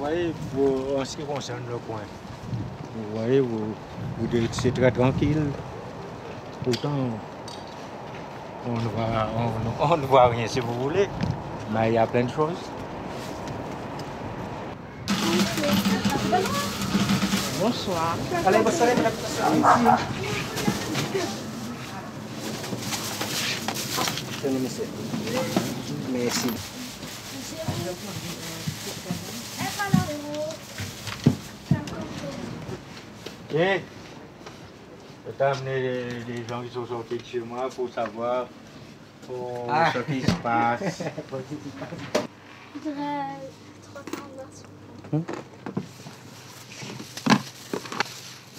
voyez, en ce qui concerne le coin, vous voyez, c'est très tranquille. Pourtant, on ne voit rien si vous voulez, mais il y a plein de choses. Bonsoir. Merci. Tiens, je t'ai amené les gens qui sont sortis de chez moi pour savoir ce qui se passe. Je voudrais 300 versions.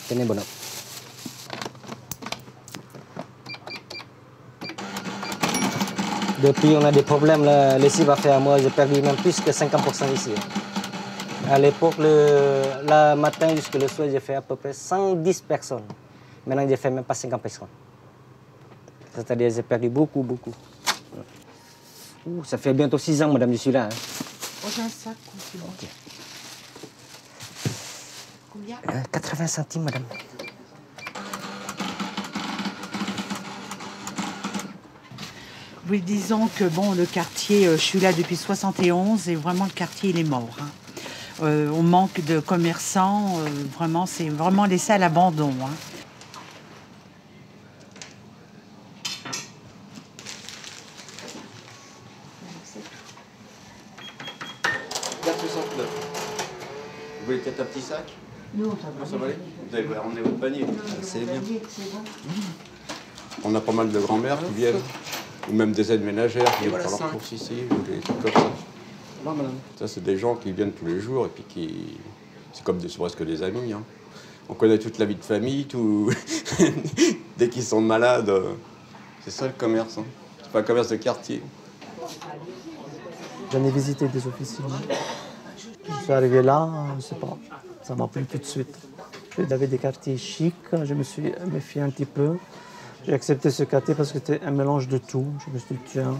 Tenez, bonhomme. Depuis, on a des problèmes. La lessive a fait à moi, j'ai perdu même plus que 50% ici. À l'époque, le matin jusqu'au soir, j'ai fait à peu près 110 personnes. Maintenant, j'ai fait même pas 50 personnes. C'est-à-dire j'ai perdu beaucoup. Ouh, ça fait bientôt 6 ans, madame, je suis là. Hein. Oh, j'ai un sac. Okay. Combien 80 centimes, madame. Oui, disons que bon, le quartier, je suis là depuis 71 et vraiment le quartier, il est mort. Hein. On manque de commerçants, vraiment, c'est vraiment laissé à l'abandon. Hein. Vous voulez peut-être un petit sac? Non, ça va aller. Vous allez emmener votre panier. C'est bien. On a pas mal de grand-mères qui viennent, ou même des aides ménagères qui viennent faire leurs courses ici, ou des trucs comme ça. Ça, c'est des gens qui viennent tous les jours et puis qui... C'est comme presque des amis. Hein. On connaît toute la vie de famille, tout... Dès qu'ils sont malades, c'est ça le commerce. Hein. C'est pas un commerce de quartier. J'en ai visité des officines. Je suis arrivé là, je ne sais pas, ça m'a plu tout de suite. Il y avait des quartiers chics, je me suis méfié un petit peu. J'ai accepté ce quartier parce que c'était un mélange de tout. Je me suis dit, tiens,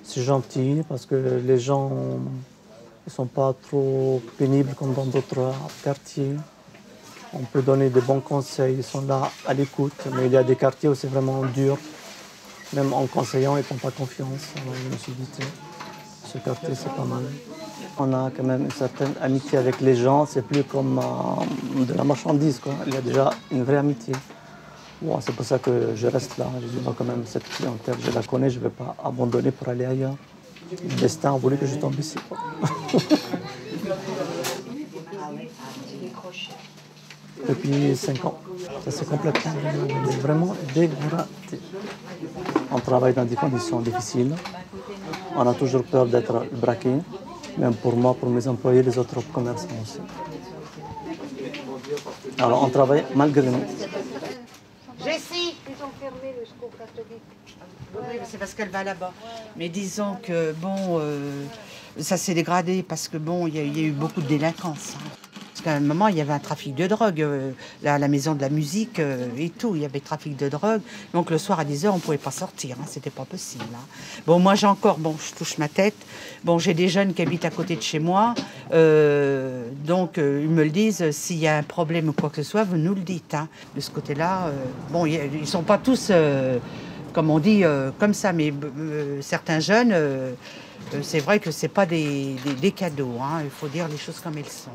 c'est gentil parce que les gens ne sont pas trop pénibles comme dans d'autres quartiers. On peut donner des bons conseils, ils sont là à l'écoute, mais il y a des quartiers où c'est vraiment dur. Même en conseillant, ils ne font pas confiance. Alors je me suis dit, tiens, ce quartier, c'est pas mal. On a quand même une certaine amitié avec les gens, c'est plus comme de la marchandise, quoi. Il y a déjà une vraie amitié. Bon, c'est pour ça que je reste là. Je dis, moi, quand même, cette clientèle, je la connais, je ne vais pas abandonner pour aller ailleurs. Le destin a voulu que je tombe ici, quoi. Depuis 5 ans. Ça s'est complètement vraiment dégradé. On travaille dans des conditions difficiles. On a toujours peur d'être braqué. Même pour moi, pour mes employés, les autres commerçants aussi. Alors, on travaille malgré nous. Jessie, Ils ont fermé le secours catholique. oui, c'est parce qu'elle va là-bas. Mais disons que, bon, ça s'est dégradé parce que, bon, il y a eu beaucoup de délinquance. Hein. Parce qu'à un moment, il y avait un trafic de drogue. Là, à la maison de la musique et tout, il y avait trafic de drogue. Donc, le soir à 10h, on ne pouvait pas sortir. Hein, c'était pas possible. Hein. Bon, moi, j'ai encore, bon, je touche ma tête. Bon, j'ai des jeunes qui habitent à côté de chez moi. Donc, ils me le disent, s'il y a un problème ou quoi que ce soit, vous nous le dites. Hein. De ce côté-là, bon, ils ne sont pas tous... comme on dit, comme ça, mais certains jeunes, c'est vrai que ce n'est pas des cadeaux, hein. Il faut dire les choses comme elles sont.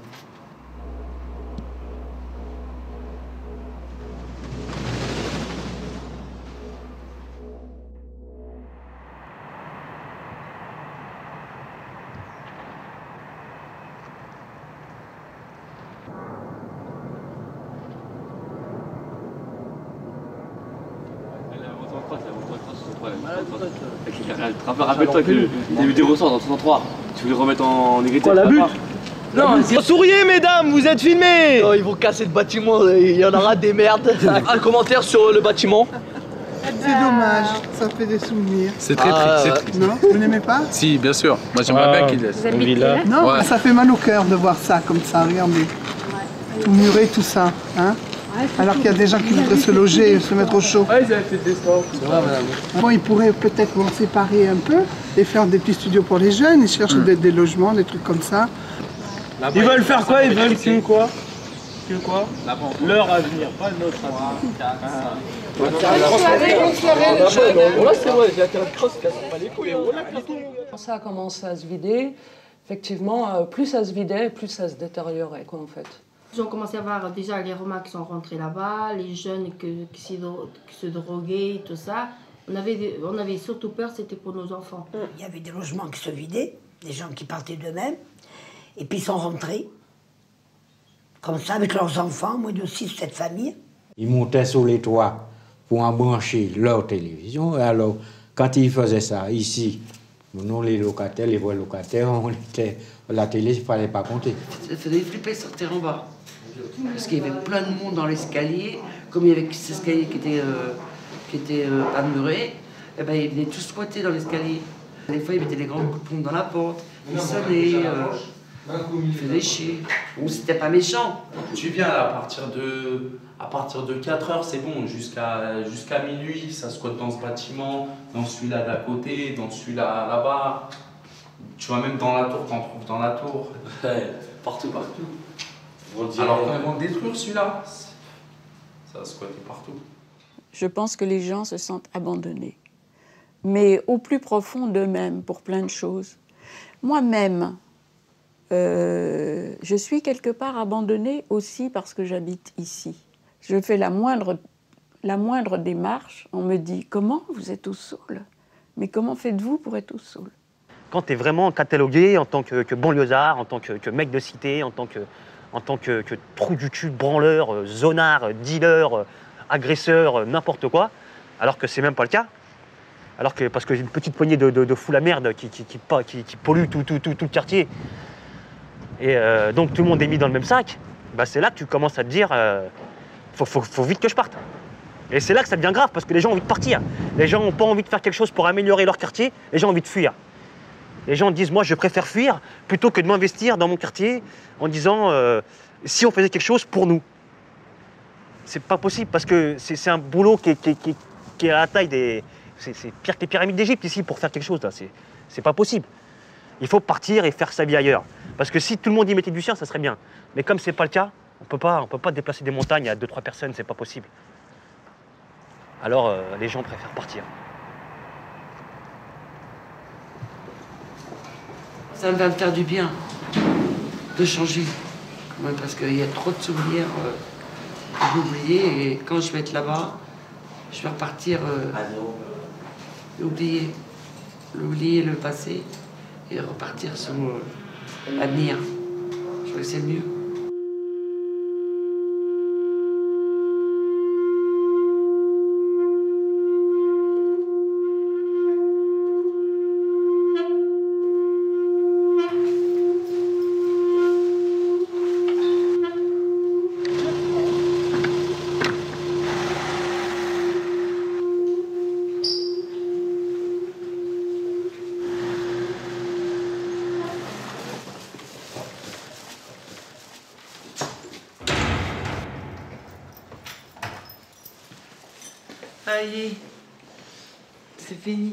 Rappelle-toi que il y a eu des ressorts dans 63. Tu voulais remettre en négrité. Quoi, la butte? Non, souriez mesdames, vous êtes filmés. Oh, ils vont casser le bâtiment, il y en aura des merdes. Un commentaire sur le bâtiment. C'est dommage, ça fait des souvenirs. C'est très triste. Non, vous n'aimez pas? Si, bien sûr. Moi j'aimerais bien qu'il laisse. Non, ouais. Ça fait mal au cœur de voir ça comme ça, regardez. Tout muré, tout ça. Hein? Alors qu'il y a des gens qui voudraient se loger et se mettre au chaud. Ouais, ils avaient fait des stores. C'est vrai, madame. Bon, ils pourraient peut-être en séparer un peu et faire des petits studios pour les jeunes. Ils cherchent des logements, des trucs comme ça. Ils veulent faire quoi? Ils veulent que quoi? Que quoi? Leur avenir, pas notre avenir. Quand ça a commencé à se vider, effectivement, plus ça se vidait, plus ça se détériorait, quoi, en fait. Ils ont commencé à voir déjà les Romains qui sont rentrés là-bas, les jeunes qui se droguaient, tout ça. On avait surtout peur, c'était pour nos enfants. Il y avait des logements qui se vidaient, des gens qui partaient d'eux-mêmes, et puis ils sont rentrés, comme ça, avec leurs enfants, moins de 6-7 familles. Ils montaient sur les toits pour en brancher leur télévision. Et alors, quand ils faisaient ça, ici, nous, les locataires, les vrais locataires, on était, la télé, il ne fallait pas compter. Ça faisait flipper sortir en bas. Parce qu'il y avait plein de monde dans l'escalier, comme il y avait cet escalier qui était pas muré, et ben, ils étaient tous squattés dans l'escalier. Des fois, ils mettaient des grands coups de pompe dans la porte, ils sonnaient, ils faisaient chier. Bon, c'était pas méchant. Tu viens là, à partir de 4 heures, c'est bon, jusqu'à minuit, ça squatte dans ce bâtiment, dans celui-là d'à côté, dans celui-là là-bas. Tu vois, même dans la tour, t'en trouves dans la tour. Ouais, partout. Alors quand ils vont détruire celui-là, ça va squatter partout. Je pense que les gens se sentent abandonnés, mais au plus profond d'eux-mêmes pour plein de choses. Moi-même, je suis quelque part abandonnée aussi parce que j'habite ici. Je fais la moindre démarche, on me dit « Comment vous êtes au Saule? Mais comment faites-vous pour être au Saule ?» Quand tu es vraiment catalogué en tant que banlieusard, en tant que mec de cité, en tant que trou du cul, branleur, zonard, dealer, agresseur, n'importe quoi, alors que c'est même pas le cas. Alors que, parce que j'ai une petite poignée de fous la merde qui pollue tout le quartier. Et donc tout le monde est mis dans le même sac, bah c'est là que tu commences à te dire faut vite que je parte. Et c'est là que ça devient grave, parce que les gens ont envie de partir. Les gens n'ont pas envie de faire quelque chose pour améliorer leur quartier, les gens ont envie de fuir. Les gens disent, moi je préfère fuir plutôt que de m'investir dans mon quartier en disant si on faisait quelque chose pour nous. C'est pas possible, parce que c'est un boulot qui est à la taille des... C'est pire que les pyramides d'Égypte ici pour faire quelque chose, là. C'est pas possible. Il faut partir et faire sa vie ailleurs. Parce que si tout le monde y mettait du sien, ça serait bien. Mais comme c'est pas le cas, on peut pas déplacer des montagnes à 2-3 personnes, c'est pas possible. Alors les gens préfèrent partir. Ça va me faire du bien de changer, quand même, parce qu'il y a trop de souvenirs à oublier, et quand je vais être là-bas, je vais repartir oublier le passé et repartir sur l'avenir. Je crois que c'est mieux. Allez, c'est fini.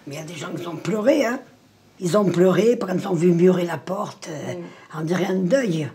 Mais il y a des gens qui ont pleuré, hein. Ils ont pleuré quand ils ont vu murer la porte, on dirait un deuil.